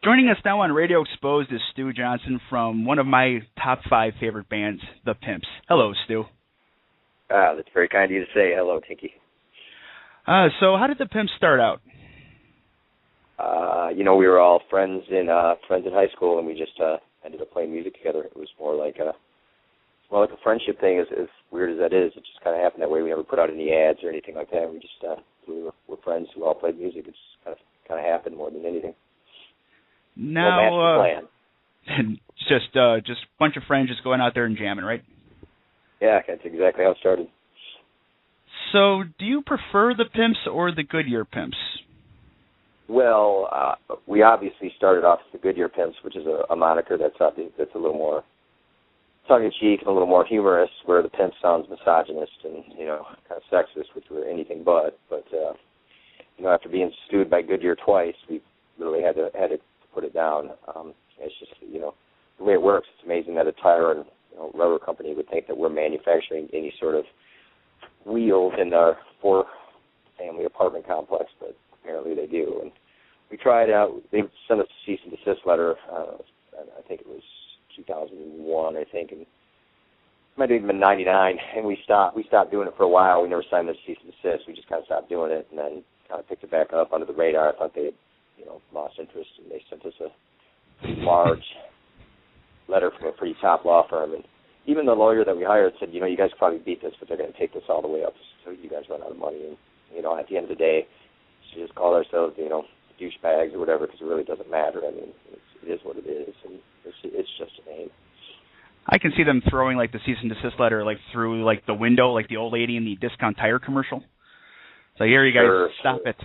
Joining us now on Radio Exposed is Stu Johnson from one of my top 5 favorite bands, the Pimps. Hello, Stu. That's very kind of you to say. Hello, Tinky. So how did the Pimps start out? We were all friends in high school, and we just ended up playing music together. It was more like a friendship thing. As weird as that is, it just kind of happened that way. We never put out any ads or anything like that. We were friends who all played music. It just kind of happened more than anything. Now, no master plan. just a bunch of friends just going out there and jamming, right? Yeah, that's exactly how it started. So, do you prefer the Pimps or the Goodyear Pimps? Well, we obviously started off as the Goodyear Pimps, which is a moniker that's a little more tongue-in-cheek and a little more humorous, where the Pimp sounds misogynist and kind of sexist, which we're anything but. But after being sued by Goodyear twice, we literally had to put it down. It's just the way it works. It's amazing that a tire and rubber company would think that we're manufacturing any sort of wheels in our 4-family apartment complex, but apparently they do. And we tried out. They sent us a cease and desist letter. I think it was 2001. I think, and it might have even been 99. And we stopped doing it for a while. We never signed the cease and desist. We just kind of stopped doing it, and then kind of picked it back up under the radar. I thought they had lost interest, and they sent us a large letter from a pretty top law firm. And even the lawyer that we hired said, you guys could probably beat this, but they're going to take this all the way up so you guys run out of money. And at the end of the day, we just call ourselves douchebags or whatever, because it really doesn't matter. I mean, it is what it is, and it's just a name. I can see them throwing the cease and desist letter through the window, like the old lady in the discount tire commercial. So here, you guys, stop it.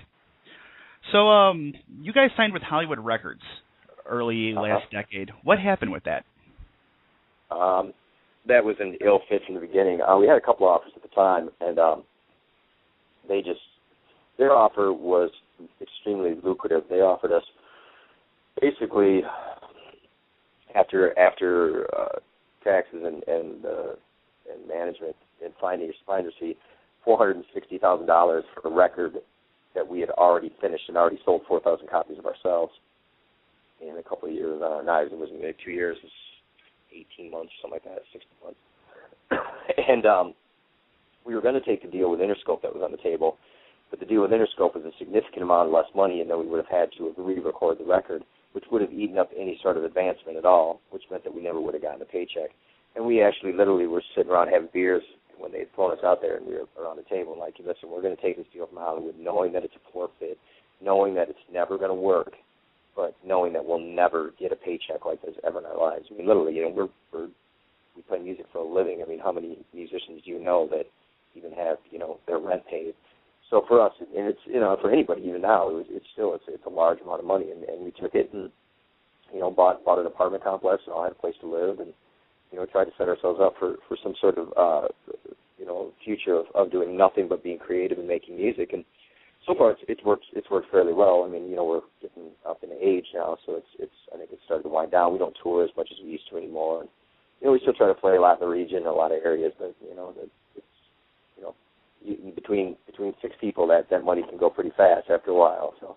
So you guys signed with Hollywood Records early last decade. What happened with that? That was an ill fit from the beginning. We had a couple offers at the time, and their offer was extremely lucrative. They offered us basically after taxes and management and finder's fee, $460,000 for a record that we had already finished and already sold 4,000 copies of ourselves in a couple of years. It wasn't like 2 years, it was 18 months, something like that, 16 months. And we were going to take the deal with Interscope that was on the table, but the deal with Interscope was a significant amount less money, and then we would have had to re-record the record, which would have eaten up any sort of advancement at all, which meant that we never would have gotten a paycheck. And we actually literally were sitting around having beers when they had thrown us out there, and we were around the table like, listen, we're going to take this deal from Hollywood, knowing that it's a poor fit, knowing that it's never going to work, but knowing that we'll never get a paycheck like this ever in our lives. I mean, literally, we play music for a living. I mean, how many musicians do you know that even have, their rent paid? So for us, and it's, for anybody even now, it's a large amount of money, and we took it and, bought an apartment complex and all had a place to live, and tried to set ourselves up for some sort of future of doing nothing but being creative and making music. And so far it's worked fairly well. I mean, we're getting up in age now, so I think it's starting to wind down. We don't tour as much as we used to anymore. And, we still try to play a lot in the region, a lot of areas, but between 6 people, that money can go pretty fast after a while. So.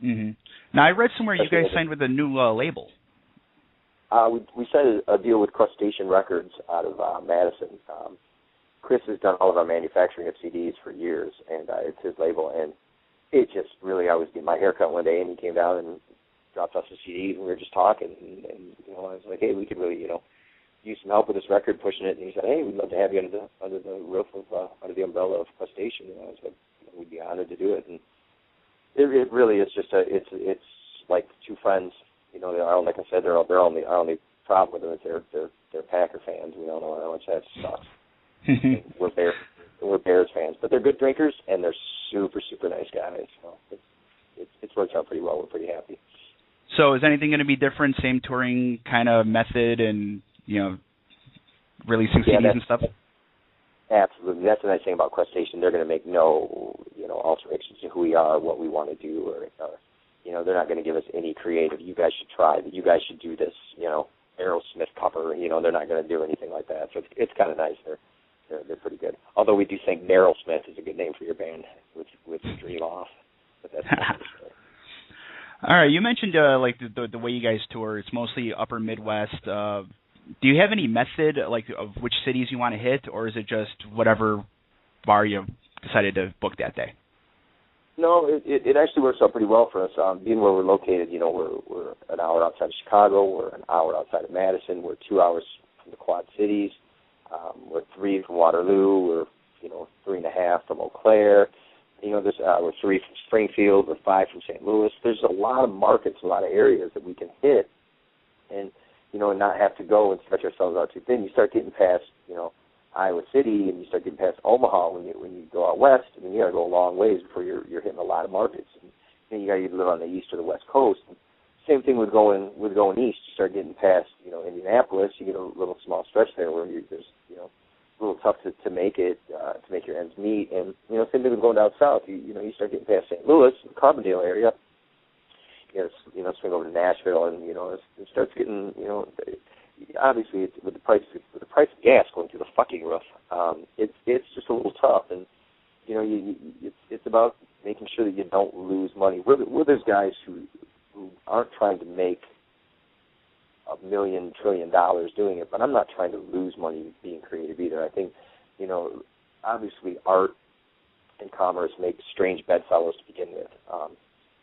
Mm-hmm. Now I read somewhere you guys signed with a new label. We signed a deal with Crustacean Records out of Madison. Chris has done all of our manufacturing of CDs for years, and it's his label. And it just really, I was getting my hair cut one day, and he came down and dropped off some CDs, and we were just talking. And I was like, hey, we could really, use some help with this record, pushing it. And he said, hey, we'd love to have you under the roof of under the umbrella of Crustacean. And I was like, we'd be honored to do it. And it really is just it's like two friends. They are, like I said, our only problem with them is they're Packer fans. We don't know how much that sucks. We're Bears fans, but they're good drinkers and they're super, super nice guys. So it's worked out pretty well. We're pretty happy. So is anything going to be different? Same touring kind of method and releasing CDs and stuff? Absolutely. That's the nice thing about Crustacean. They're going to make no alterations to who we are, what we want to do, or they're not going to give us any creative. You guys should try that. You guys should do this. Aerosmith cover. They're not going to do anything like that. So it's kind of nice. They're pretty good. Although we do think Narrowsmith is a good name for your band with Dream Off. But that's All right, you mentioned like the way you guys tour. It's mostly Upper Midwest. Do you have any method like of which cities you want to hit, or is it just whatever bar you decided to book that day? No, it actually works out pretty well for us. Being where we're located, we're an hour outside of Chicago, we're an hour outside of Madison, we're 2 hours from the Quad Cities, we're 3 from Waterloo, we're 3.5 from Eau Claire. We're 3 from Springfield, we're 5 from St. Louis. There's a lot of markets, a lot of areas that we can hit, and not have to go and stretch ourselves out too thin. You start getting past, Iowa City, and you start getting past Omaha when you go out west. I mean, you got to go a long ways before you're hitting a lot of markets. And you got to either live on the east or the west coast. And same thing with going east. You start getting past, Indianapolis. You get a little small stretch there where there's a little tough to make it to make your ends meet. And same thing with going down south. You start getting past St. Louis, the Carbondale area. Swing over to Nashville, and it starts getting obviously with the price of gas going through the fucking roof, it's just a little tough, and it's about making sure that you don't lose money. We're those guys who aren't trying to make $1 million, $1 trillion doing it, but I'm not trying to lose money being creative either. I think obviously art and commerce make strange bedfellows to begin with.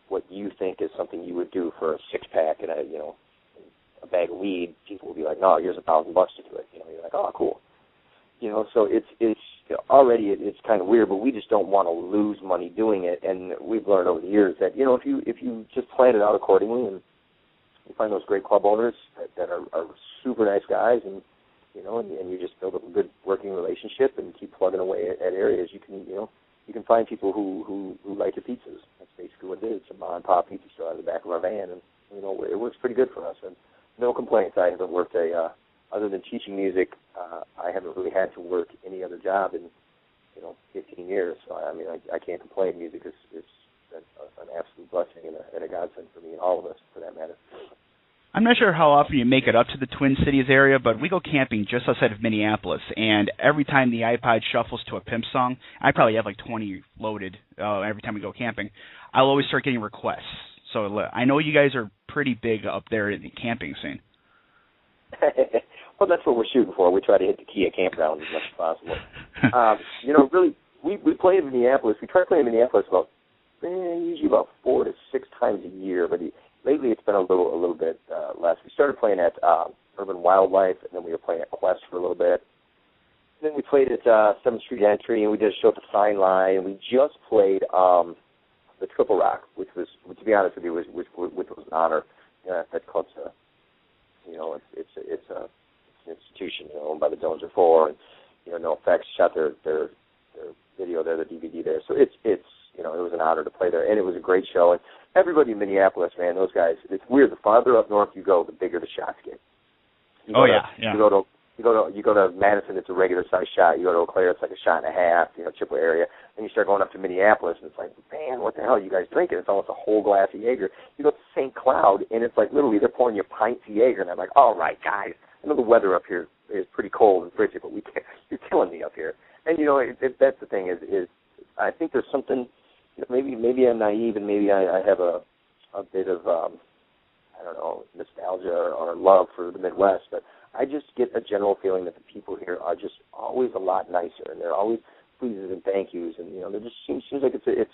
What you think is something you would do for a 6-pack and a bag of weed, people will be like, no, here's $1,000 to do it. You're like, oh, cool. So it's already it's kind of weird, but we just don't want to lose money doing it. And we've learned over the years that if you just plan it out accordingly, and you find those great club owners that are super nice guys, and and you just build up a good working relationship and keep plugging away at areas, you can find people who like your pizzas. That's basically what it is. It's a mom and pop pizza store out of the back of our van, and it works pretty good for us. And no complaints. I haven't worked other than teaching music, I haven't really had to work any other job in 15 years. So I mean, I can't complain. Music is an absolute blessing and a godsend for me and all of us, for that matter. I'm not sure how often you make it up to the Twin Cities area, but we go camping just outside of Minneapolis, and every time the iPod shuffles to a Pimps song, I probably have like 20 loaded every time we go camping, I'll always start getting requests. So I know you guys are pretty big up there in the camping scene. Well, that's what we're shooting for. We try to hit the Kia campground as much as possible. Really, we play in Minneapolis. We try to play in Minneapolis usually about 4 to 6 times a year, but lately it's been a little bit less. We started playing at Urban Wildlife, and then we were playing at Quest for a little bit. And then we played at 7th Street Entry, and we did a show at the Fine Line, and we just played the Triple Rock, which was, to be honest with you, which was an honor. That club's it's an institution owned by the Dozer 4, and No Effects shot their video there, the DVD there. So it's it was an honor to play there, and it was a great show. And everybody in Minneapolis, man, those guys, it's weird. The farther up north you go, the bigger the shots get. You go to Madison, it's a regular size shot. You go to Eau Claire, it's like a shot and a half, Chippewa area. Then you start going up to Minneapolis, and it's like, man, what the hell are you guys drinking? It's almost a whole glass of Jaeger. You go to St. Cloud, and it's like literally they're pouring you pints of Jaeger, and I'm like, all right, guys, I know the weather up here is pretty cold and frigid, but you're killing me up here. And that's the thing is I think there's something. Maybe I'm naive, and maybe I have a bit of nostalgia or love for the Midwest, but I just get a general feeling that the people here are just always a lot nicer, and they're always pleases and thank yous, and there just seems like it's.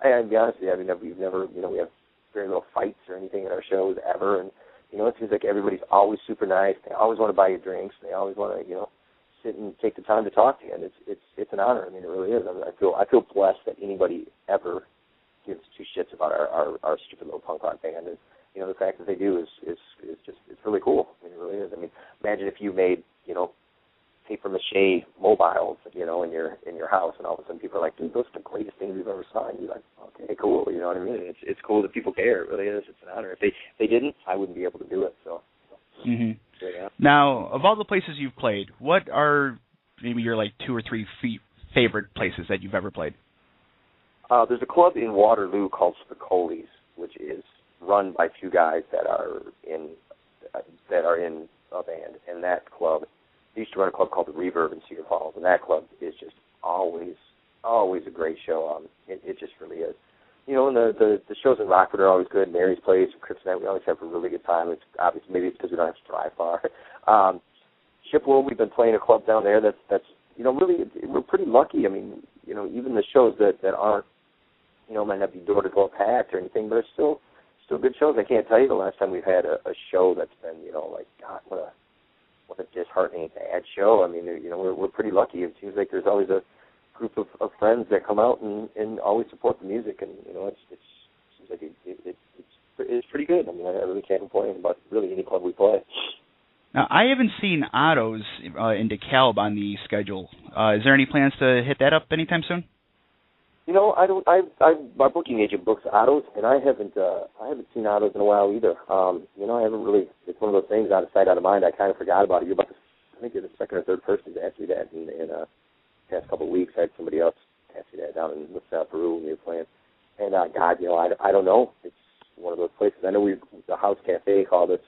I'll be honest with you, I mean, we've never, we have very little fights or anything at our shows ever, and it seems like everybody's always super nice. They always want to buy you drinks. They always want to, sit and take the time to talk to you, and it's an honor. I mean, it really is. I mean, I feel blessed that anybody ever gives 2 shits about our stupid little punk rock band, and the fact that they do is just it's really cool. I mean, it really is. I mean, imagine if you made paper mache mobiles, in your house, and all of a sudden people are like, dude, those are the greatest things we've ever saw. And you're like, okay, cool. You know what I mean? It's cool that people care. It really is. It's an honor. If they didn't, I wouldn't be able to do it. So. Mm-hmm. Yeah. Now, of all the places you've played, what are maybe your 2 or 3 favorite places that you've ever played? There's a club in Waterloo called Spicoli's, which is run by 2 guys that are in a band, and that club. They used to run a club called the Reverb in Cedar Falls, and that club is just always a great show. It just really is. you know, and the shows in Rockford are always good. Mary's Place, Crips Night, we always have a really good time. It's obviously maybe it's because we don't have to drive far. Shipwell, we've been playing a club down there. That's you know, really we're pretty lucky. I mean, you know, even the shows that aren't, you know, might not be door-to-door packed or anything, but are still good shows. I can't tell you the last time we've had a show that's been, you know, like, God, what a disheartening, bad show. I mean, you know, we're pretty lucky. It seems like there's always a group of friends that come out and always support the music, and, you know, it seems like it's pretty good. I mean, I really can't complain about really any club we play. Now, I haven't seen Otto's in DeKalb on the schedule. Is there any plans to hit that up anytime soon? You know, my booking agent books Otto's, and I haven't seen Otto's in a while either. You know, I haven't really. It's one of those things, out of sight, out of mind. I kind of forgot about it. I think you're the second or third person to ask me that in the past couple of weeks. I had somebody else ask me that down in Peru when we were playing. And God, you know, I don't know. It's one of those places. I know the House Cafe called us.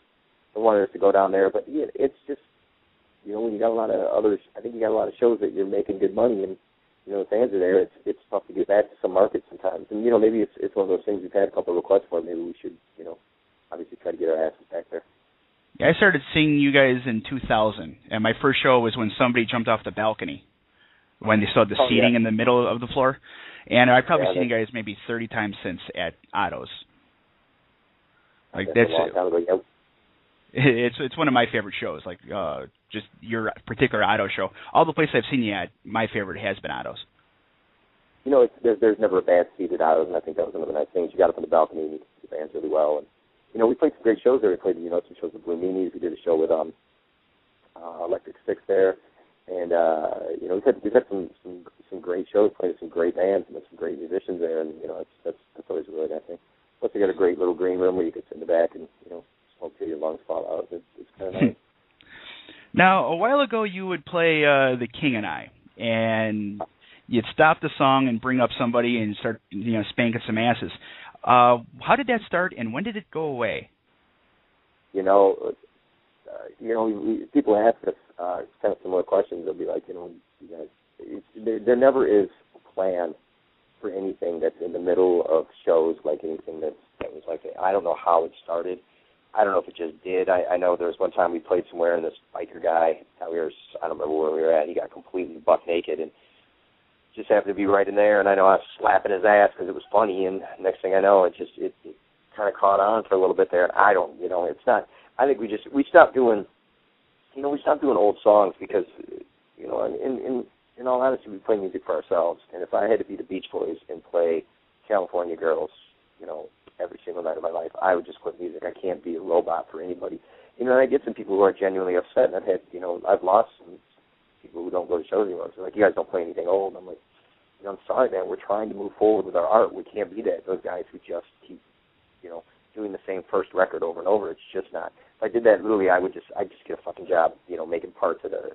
They wanted us to go down there, but yeah, it's just, you know, when you got a lot of others, I think you got a lot of shows that you're making good money, and you know, the fans are there. It's tough to get back to some markets sometimes, and you know, maybe it's one of those things we've had a couple of requests for. Maybe we should, you know, obviously try to get our asses back there. Yeah, I started seeing you guys in 2000, and my first show was when somebody jumped off the balcony when they saw the seating in the middle of the floor, and I've probably seen you guys maybe 30 times since at Otto's. Like that's a long time ago. Yep. It's one of my favorite shows. Like just your particular Otto show. All the places I've seen you at, my favorite has been Otto's. You know, there's never a bad seat at Otto's, and I think that was one of the nice things. You got up on the balcony and you could see the bands really well. And you know, we played some great shows there. We played, you know, some shows with Blue Meanies. We did a show with Electric Six there, and you know, we've had some great shows, played with some great bands and some great musicians there, and you know, that's always a really nice thing. Plus, we got a great little green room where you could sit in the back and, you know, smoke till your lungs fall out. It's kind of nice. Now, a while ago, you would play The King and I, and you'd stop the song and bring up somebody and start, you know, spanking some asses. How did that start, and when did it go away? You know, people ask us kind of similar questions. They'll be like, you know, you guys, there never is a plan for anything that's in the middle of shows, like anything that was like, I don't know how it started. I don't know if it just did. I know there was one time we played somewhere and this biker guy, I don't remember where we were at, he got completely buck naked and just happened to be right in there, and I know I was slapping his ass because it was funny, and next thing I know, it kind of caught on for a little bit there. I don't, you know, it's not, I think we stopped doing, you know, we stopped doing old songs because, you know, in all honesty, we play music for ourselves, and if I had to be the Beach Boys and play California Girls, you know, every single night of my life, I would just quit music. I can't be a robot for anybody. You know, and I get some people who are genuinely upset, and I've lost some people who don't go to shows anymore. So like, you guys don't play anything old. I'm like, you know, I'm sorry, man. We're trying to move forward with our art. We can't be those guys who just keep, you know, doing the same first record over and over. It's just not. If I did that, literally, I'd just get a fucking job, you know, making parts at a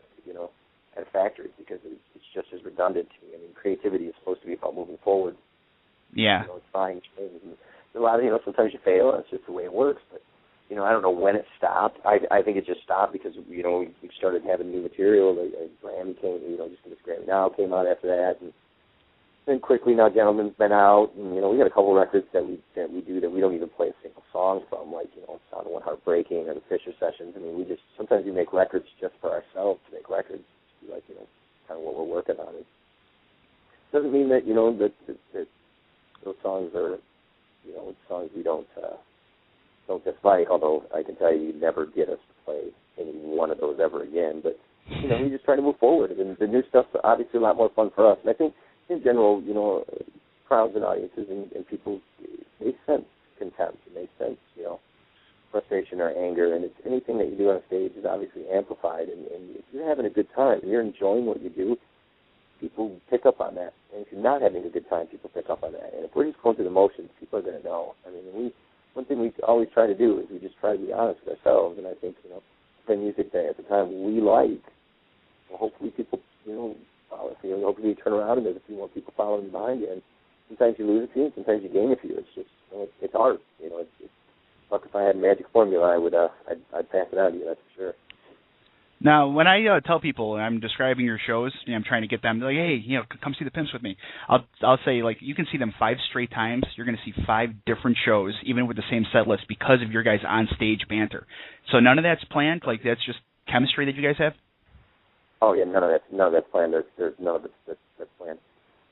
factory, because it's just as redundant to me. I mean, creativity is supposed to be about moving forward. Yeah. You know, it's fine. A lot of, you know, sometimes you fail. That's just the way it works. But, you know, I don't know when it stopped. I think it just stopped because, you know, we started having new material. Grammy came, you know, just this Grammy Now came out after that, and then quickly Now Gentlemen's been out, and you know, we got a couple records that we do that we don't even play a single song from, like, you know, Sound of One Heartbreaking or the Fisher Sessions. I mean, sometimes we make records just for ourselves to make records, like, you know, kind of what we're working on. It doesn't mean that, you know, that those songs are, you know, songs we don't dislike, although I can tell you, you'd never get us to play any one of those ever again. But, you know, we just try to move forward, and the new stuff's obviously a lot more fun for us. And I think, in general, you know, crowds and audiences and people, they sense contempt, and they sense, you know, frustration or anger, and it's anything that you do on stage is obviously amplified, and if you're having a good time, and you're enjoying what you do, people pick up on that. And if you're not having a good time, people pick up on that. And if we're just going through the motions, people are going to know. I mean, one thing we always try to do is we just try to be honest with ourselves, and I think, you know, playing music that at the time we like, well, hopefully people, you know, follow us. You know, hopefully you turn around and there's a few more people following behind you. And sometimes you lose a few, and sometimes you gain a few. It's just, you know, it's art. You know, it's like if I had a magic formula, I'd pass it on to you, that's for sure. Now, when I tell people and I'm describing your shows, I'm trying to get them like, hey, come see the Pimps with me. I'll say like you can see them 5 straight times. You're going to see 5 different shows, even with the same set list, because of your guys' on stage banter. So none of that's planned. Like that's just chemistry that you guys have. Oh yeah, none of that's planned. There's none of it that's planned.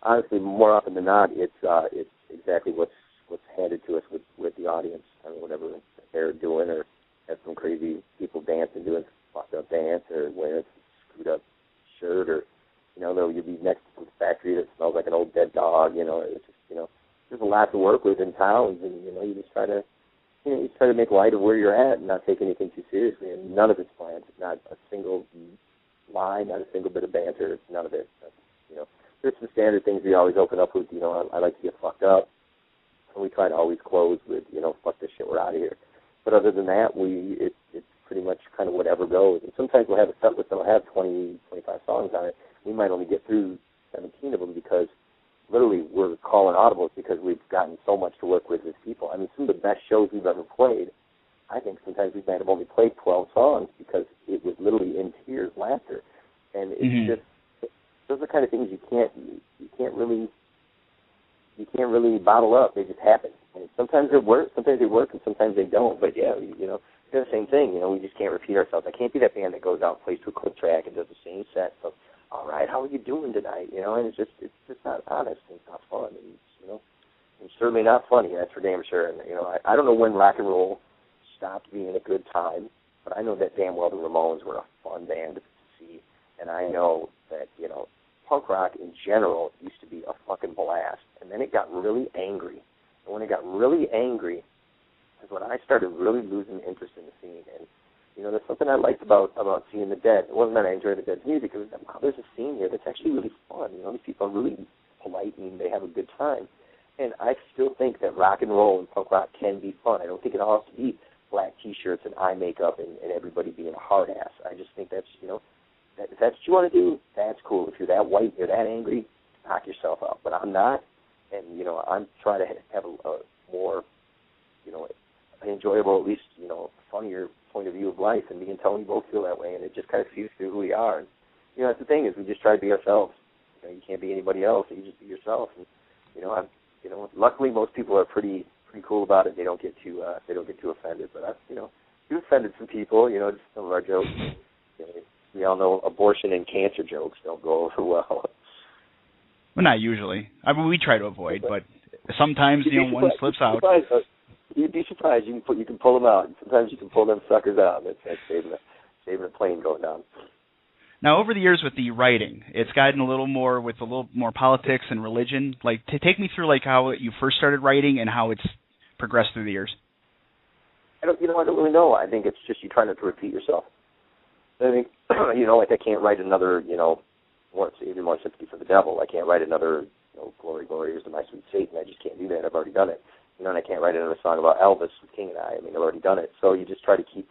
Honestly, more often than not, it's exactly what's handed to us with the audience. I mean, whatever they're doing, or have some crazy people dancing, doing fucked up dance, or wearing a screwed up shirt, or you'll be next to some factory that smells like an old dead dog. It's just there's a lot to work with in towns, and you just try to make light of where you're at and not take anything too seriously. And none of it's planned. Not a single line, not a single bit of banter. None of it. There's some standard things we always open up with. I like to get fucked up, and we try to always close with fuck this shit, we're out of here. But other than that, it's pretty much kind of whatever goes. And sometimes we'll have a set list that'll have 20, 25 songs on it. We might only get through 17 of them because literally we're calling audibles because we've gotten so much to work with as people. I mean, some of the best shows we've ever played, I think sometimes we might have only played 12 songs because it was literally in tears, laughter. And it's just, those are the kind of things you can't really bottle up. They just happen. And sometimes they work, and sometimes they don't. But yeah, they're the same thing. We just can't repeat ourselves. I can't be that band that goes out, plays to a click track, and does the same set. So, all right, how are you doing tonight? And it's just not honest. And it's not fun. And it's certainly not funny. That's for damn sure. And I don't know when rock and roll stopped being a good time, but I know that damn well the Ramones were a fun band to see, and I know that punk rock in general used to be a fucking blast, and then it got really angry. And when it got really angry is when I started really losing interest in the scene. And there's something I liked about seeing the Dead. It wasn't that I enjoyed the Dead's music. It was that, wow, there's a scene here that's actually really fun. These people are really polite and they have a good time. And I still think that rock and roll and punk rock can be fun. I don't think it all has to be black T-shirts and eye makeup and everybody being a hard ass. I just think that's, if that's what you want to do, that's cool. If you're that white, you're that angry, knock yourself out. But I'm not, and I'm trying to have a more, enjoyable, at least funnier point of view of life. And me and Tony both feel that way, and it just kind of feeds through who we are. And that's the thing is we just try to be ourselves. You can't be anybody else. You just be yourself. And luckily most people are pretty cool about it. They don't get too offended. But we've offended some people. Just some of our jokes. We all know abortion and cancer jokes don't go over well. Well, not usually. I mean, we try to avoid, but sometimes one slips out. You'd be surprised. You can pull them out. Sometimes you can pull them suckers out. That's saving a plane going down. Now, over the years with the writing, it's gotten a little more politics and religion. Like, take me through how you first started writing and how it's progressed through the years. I don't really know. I think it's just you try not to repeat yourself. I think, I can't write another, even more sympathy for the devil. I can't write another, glory, glory, here's to my sweet Satan. I just can't do that. I've already done it. And I can't write another song about Elvis with King and I. I mean, I've already done it. So you just try to keep,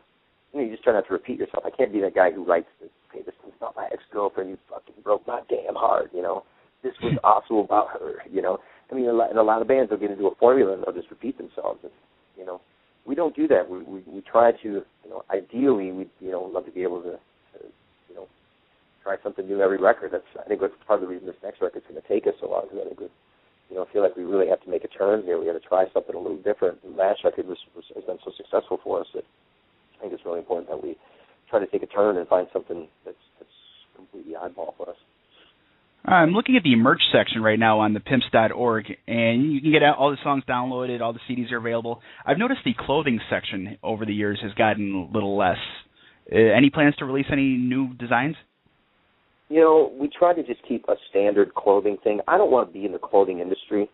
you just try not to repeat yourself. I can't be that guy who writes this, okay, this is about my ex-girlfriend who fucking broke my damn heart, This was also about her, I mean, in a lot of bands, they'll get into a formula and they'll just repeat themselves. And, we don't do that. We try to, ideally, we'd, love to be able to, try something new every record. I think that's part of the reason this next record's going to take us so long, because I think I feel like we really have to make a turn here. We got to try something a little different. The last record has been so successful for us that I think it's really important that we try to take a turn and find something that's completely oddball for us. I'm looking at the merch section right now on the pimps.org, and you can get all the songs downloaded, all the CDs are available. I've noticed the clothing section over the years has gotten a little less. Any plans to release any new designs? We try to just keep a standard clothing thing. I don't want to be in the clothing industry.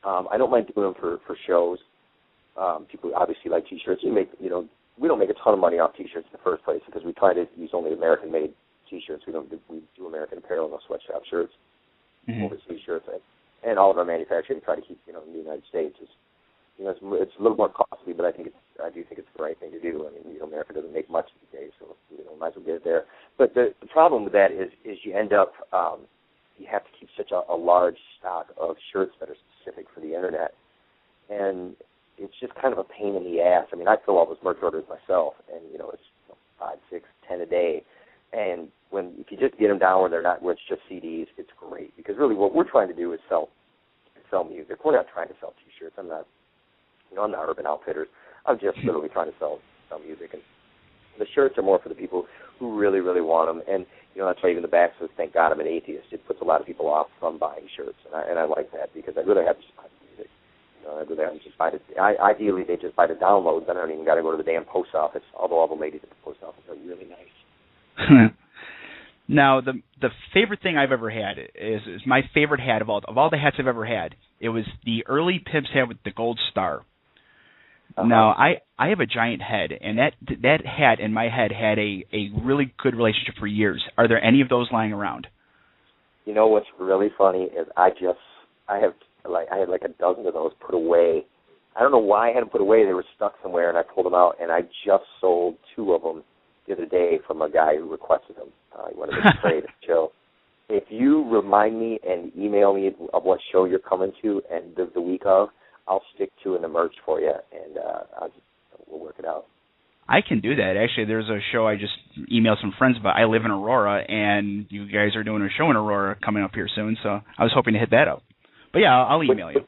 I don't mind doing them for shows. People obviously like T-shirts. We don't make a ton of money off T-shirts in the first place because we try to use only American-made T-shirts. We do American apparel, no sweatshop shirts, overseas shirts, and all of our manufacturing we try to keep in the United States. It's a little more costly, but I do think it's the right thing to do. I mean, America doesn't make much these days, so might as well get it there. But the problem with that is you end up you have to keep such a large stock of shirts that are specific for the internet, and it's just kind of a pain in the ass. I mean, I fill all those merch orders myself, and 5, 6, 10 a day. And if you just get them down where it's just CDs, it's great. Because really what we're trying to do is sell music. We're not trying to sell T-shirts. I'm not Urban Outfitters. I'm just literally trying to sell music. And the shirts are more for the people who really, really want them. And, that's why even the back says, "Thank God I'm an atheist." It puts a lot of people off from buying shirts. And I like that because I'd rather have just buy music. I'd rather have them just buy ideally, they just buy the downloads. I don't even got to go to the damn post office, although all the ladies at the post office are really nice. Now, the favorite thing I've ever had is my favorite hat of all the hats I've ever had. It was the early Pimps hat with the gold star. Uh-huh. Now, I have a giant head, and that hat in my head had a really good relationship for years. Are there any of those lying around? What's really funny is I had like a dozen of those put away. I don't know why I had them put away. They were stuck somewhere, and I pulled them out, and I just sold 2 of them the other day from a guy who requested them. He wanted to trade a show. If you remind me and email me of what show you're coming to and the week of, I'll stick 2 in the merch for you, and we'll work it out. I can do that. Actually, there's a show I just emailed some friends about. I live in Aurora, and you guys are doing a show in Aurora coming up here soon, so I was hoping to hit that up. But yeah, I'll email you.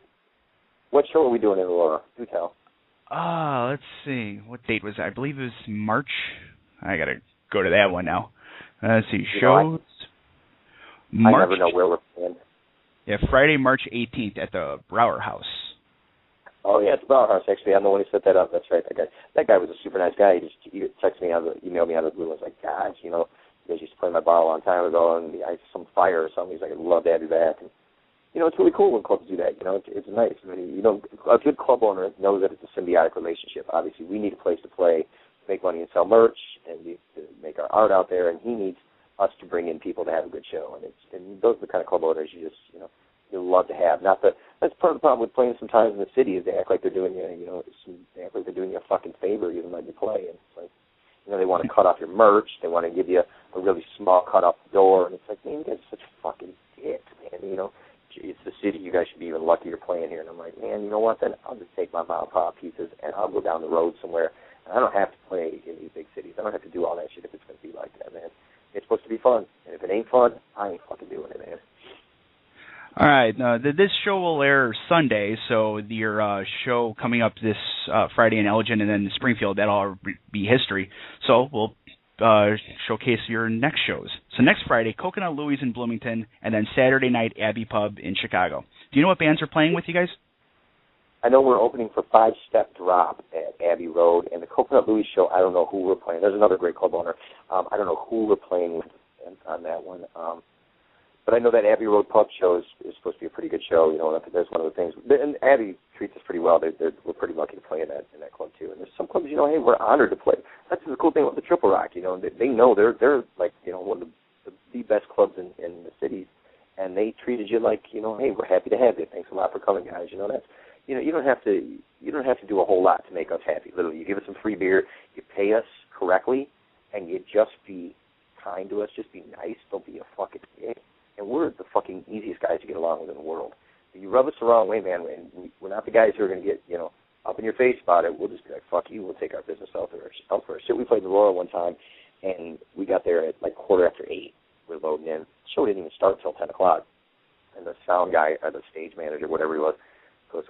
What show are we doing in Aurora? Do tell. Let's see. What date was that? I believe it was March. I got to go to that one now. Let's see. Shows. I never know where we're playing. Yeah, Friday, March 18th at the Brower House. Oh, yeah, it's the Brower House, actually. I'm the one who set that up. That's right. That guy was a super nice guy. He texted me emailed me out of the blue. I was like, gosh, you guys used to play my bar a long time ago, and I had some fire or something. He's like, I'd love to have you back. And, it's really cool when clubs do that. It's nice. I mean, a good club owner knows that it's a symbiotic relationship. Obviously, we need a place to play, make money and sell merch, and to make our art out there, and he needs us to bring in people to have a good show. And those are the kind of club owners you just, you love to have. That's part of the problem with playing sometimes in the city is they act like they're doing you, they act like they're doing you a fucking favor even letting you play. And it's like, they want to cut off your merch. They want to give you a really small cut off the door. And it's like, man, you guys are such fucking dicks, man. It's the city. You guys should be even lucky you're playing here. And I'm like, man, you know what? Then I'll just take my mom and pop pieces and I'll go down the road somewhere. And I don't have to play in these big cities. I don't have to do all that shit if it's going to be like that, man. It's supposed to be fun. And if it ain't fun, I ain't fucking doing it, man. All right. This show will air Sunday, so your show coming up this Friday in Elgin and then Springfield, that'll all be history. So we'll showcase your next shows. So next Friday, Coconut Louie's in Bloomington, and then Saturday night, Abbey Pub in Chicago. Do you know what bands are playing with you guys? I know we're opening for 5 Step Drop at Abbey Road, and the Coconut Louie's show, I don't know who we're playing. There's another great club owner. I don't know who we're playing with on that one. But I know that Abbey Road Pub show is supposed to be a pretty good show. That's one of the things. And Abbey treats us pretty well. We're pretty lucky to play in that club too. And there's some clubs, hey, we're honored to play. That's the cool thing about the Triple Rock. They know they're like one of the best clubs in the city, and they treated you like hey, we're happy to have you. Thanks a lot for coming, guys. That's you don't have to do a whole lot to make us happy. Literally, you give us some free beer, you pay us correctly, and you just be kind to us. Just be nice. Don't be a fucking dick. And we're the fucking easiest guys to get along with in the world. If you rub us the wrong way, man, we're not the guys who are going to get, up in your face about it. We'll just be like, fuck you, we'll take our business elsewhere. Shit, we played the Royal one time, and we got there at like 8:15. We're loading in. The show didn't even start until 10 o'clock. And the sound guy, or the stage manager, whatever he was, goes,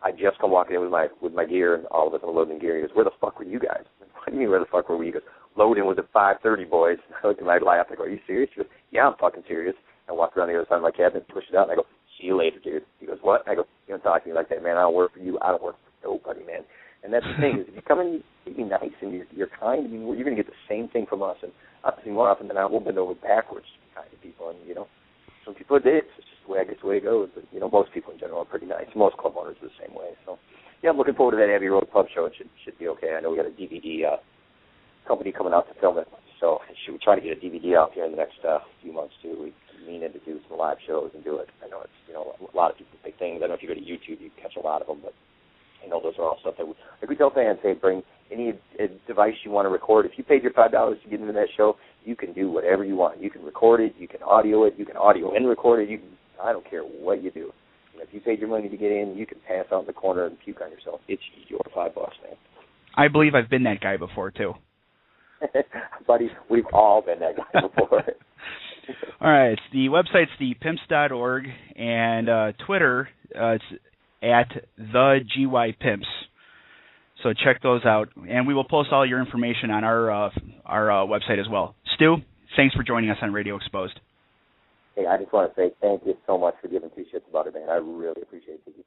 I just come walking in with my gear, and all of us are loading gear. He goes, where the fuck were you guys? What do you mean, where the fuck were we? He goes, loading was at 5:30, boys. I looked at my laugh. I go, are you serious? He goes, yeah, I'm fucking serious. I walked around the other side of my cabinet, pushed it out, and I go, see you later, dude. He goes, what? I go, you don't talk to me like that, man. I don't work for you. I don't work for nobody, man. And that's the thing, is if you come in, you be nice, and you're kind, you're going to get the same thing from us. And obviously more often than not, we'll bend over backwards to be kind to people. And, some people are dicks. It's just the way it goes. But, most people in general are pretty nice. Most club owners are the same way. So, yeah, I'm looking forward to that Abbey Road Pub show. It should be okay. I know we got a DVD company coming out to film it. So we're trying to get a DVD out here in the next few months, too. We mean to do some live shows and do it. I know it's, a lot of people's big things. I don't know if you go to YouTube, you catch a lot of them, but those are all stuff that we tell fans, hey, bring any device you want to record. If you paid your $5 to get into that show, you can do whatever you want. You can record it, you can audio and record it. I don't care what you do. If you paid your money to get in, you can pass out in the corner and puke on yourself. It's your $5, man. I believe I've been that guy before, too. Buddy, we've all been that guy before. All right. The website's thepimps.org, and Twitter, it's at @thegypimps. So check those out, and we will post all your information on our website as well. Stu, thanks for joining us on Radio Exposed. Hey, I just want to say thank you so much for giving two shits about it, man. I really appreciate it.